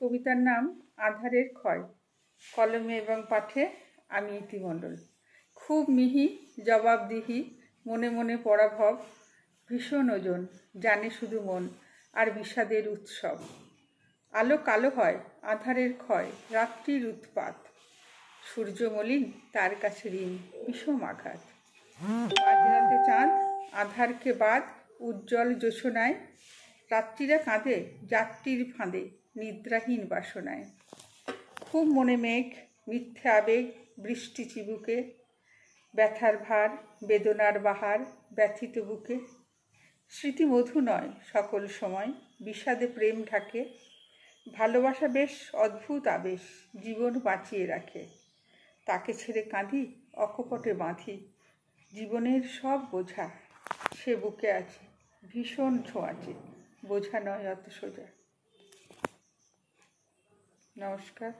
কবিতার নাম আধারের ক্ষয়। কলমে এবং পাঠে আমি ইতি মণ্ডল। খুব মিহি জবাবদিহি, মনে মনে পরাভব, ভীষণ ওজন, জানে শুধু মন আর বিষাদের উৎসব। আলো কালো হয়, আধারের ক্ষয়, রাত্রির উৎপাত, সূর্য মলিন তার কাছে ঋণ, বিষম আঘাত। মাঝরাতে চাঁদ আধারকে বাদ, উজ্জ্বল জোছনায়, রাত্রিরা কাঁদে যাত্রীর ফাঁদে, নিদ্রাহীন বাসনায়। খুব মনে মেঘ, মিথ্যে আবেগ, বৃষ্টি চিবুকে, ব্যথার ভার, বেদনার বাহার, ব্যথিত বুকে। স্মৃতি মধু নয় সকল সময়, বিষাদে প্রেম ঢাকে, ভালোবাসা বেশ অদ্ভুত আবেশ, জীবন বাঁচিয়ে রাখে। তাকে ছেড়ে কাঁদি, অকপটে বাঁধি, জীবনের সব বোঝা সে বুকে আছে, ভীষণ ছোঁয়াচে, বোঝা নয় অত সোজা। নমস্কার।